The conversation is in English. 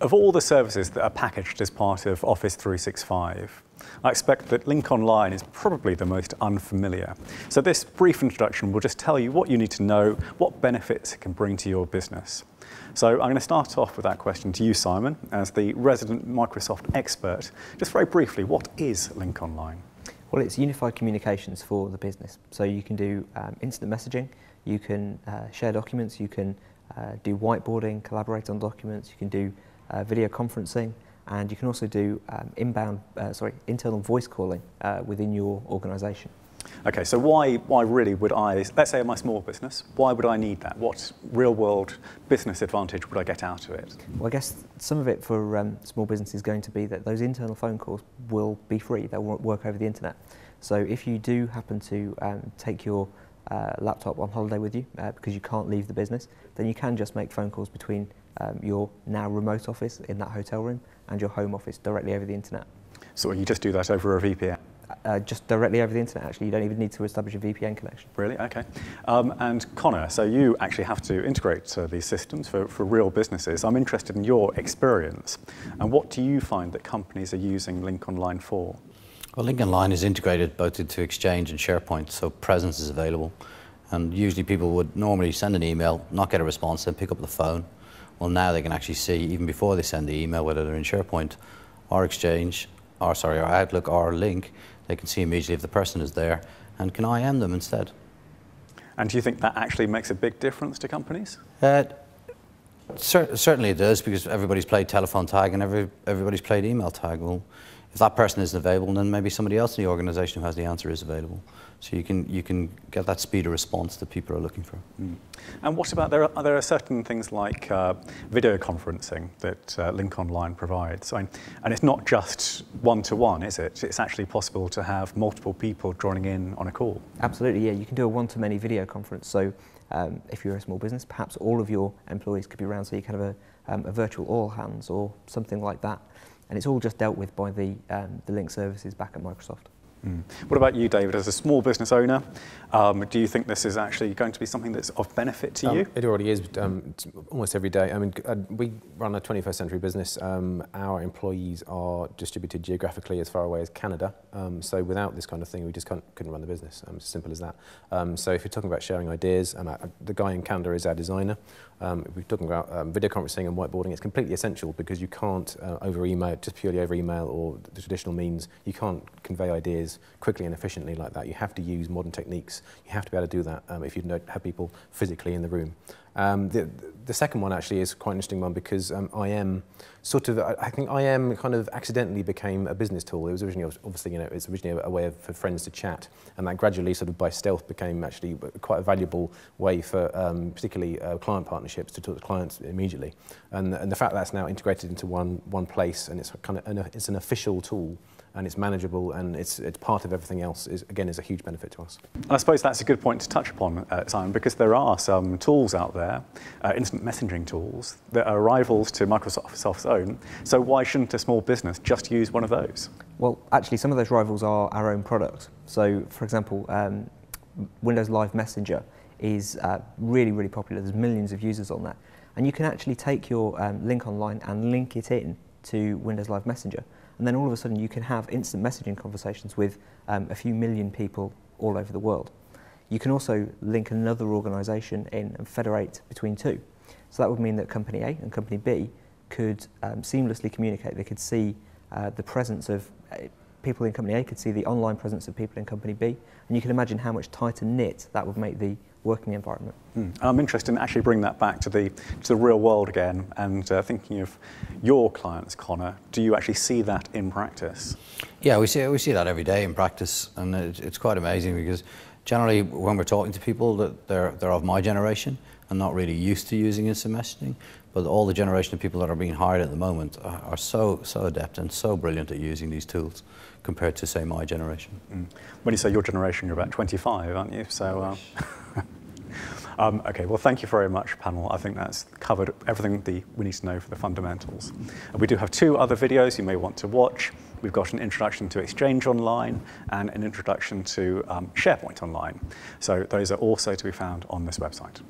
Of all the services that are packaged as part of Office 365, I expect that Lync Online is probably the most unfamiliar. So this brief introduction will just tell you what you need to know, what benefits it can bring to your business. So I'm going to start off with that question to you, Simon, as the resident Microsoft expert. Just very briefly, what is Lync Online? Well, it's unified communications for the business. So you can do instant messaging, you can share documents, you can do whiteboarding, collaborate on documents, you can do video conferencing, and you can also do internal voice calling within your organisation. Okay, so why really would I, let's say I'm a small business, why would I need that? What real world business advantage would I get out of it? Well, I guess some of it for small business is going to be that those internal phone calls will be free, they'll work over the internet. So if you do happen to take your laptop on holiday with you because you can't leave the business, then you can just make phone calls between your now remote office in that hotel room and your home office directly over the internet. So you just do that over a VPN? Just directly over the internet, actually. You don't even need to establish a VPN connection. Really? Okay. And Conor, so you actually have to integrate these systems for real businesses. I'm interested in your experience. And what do you find that companies are using Lync Online for? Well, Lync Online is integrated both into Exchange and SharePoint, so presence is available. And usually people would normally send an email, not get a response, then pick up the phone. Well, now they can actually see, even before they send the email, whether they're in SharePoint or Exchange, or Outlook or Lync, they can see immediately if the person is there and can IM them instead. And do you think that actually makes a big difference to companies? Certainly it does, because everybody's played telephone tag and everybody's played email tag. Well, if that person isn't available, then maybe somebody else in the organisation who has the answer is available. So you can get that speed of response that people are looking for. Mm. And what about, there are certain things like video conferencing that Lync Online provides. And it's not just one-to-one, is it? It's actually possible to have multiple people joining in on a call. Absolutely, yeah. You can do a one-to-many video conference. So if you're a small business, perhaps all of your employees could be around, so you can have a virtual all hands or something like that. And it's all just dealt with by the Lync services back at Microsoft. Mm. What about you, David, as a small business owner? Do you think this is actually going to be something that's of benefit to you? It already is, almost every day. I mean, we run a 21st century business. Our employees are distributed geographically as far away as Canada. So without this kind of thing, we just couldn't run the business. It's as simple as that. So if you're talking about sharing ideas, the guy in Canada is our designer. If we're talking about video conferencing and whiteboarding, it's completely essential, because you can't over email, just purely over email or the traditional means, you can't convey ideas quickly and efficiently like that. You have to use modern techniques. You have to be able to do that if you don't have people physically in the room. The second one actually is quite an interesting one, because I think IM kind of accidentally became a business tool. It was originally, obviously, it's originally a way for friends to chat, and that gradually, sort of by stealth, became actually quite a valuable way for particularly client partnerships to talk to clients immediately. And the fact that that's now integrated into one place, and it's kind of it's an official tool, and it's manageable, and it's part of everything else, is a huge benefit to us. I suppose that's a good point to touch upon, Simon, because there are some tools out there, instant messaging tools, that are rivals to Microsoft's own. So why shouldn't a small business just use one of those? Well, actually, some of those rivals are our own products. So, for example, Windows Live Messenger is really, really popular. There's millions of users on that. And you can actually take your Lync Online and link it in to Windows Live Messenger. And then all of a sudden you can have instant messaging conversations with a few million people all over the world. You can also link another organisation in and federate between two. So that would mean that Company A and Company B could seamlessly communicate. They could see the presence of people in Company A, could see the online presence of people in Company B, and you can imagine how much tighter knit that would make the working environment. I'm interested in actually bringing that back to the real world again, and thinking of your clients, Conor. Do you actually see that in practice? Yeah, we see that every day in practice, and it's quite amazing, because generally when we're talking to people, that they're of my generation and not really used to using instant messaging, but all the generation of people that are being hired at the moment are so adept and so brilliant at using these tools compared to, say, my generation. When you say your generation, you're about 25, aren't you? So. Okay, well, thank you very much, panel. I think that's covered everything we need to know for the fundamentals. We do have 2 other videos you may want to watch. We've got an introduction to Exchange Online and an introduction to SharePoint Online. So those are also to be found on this website.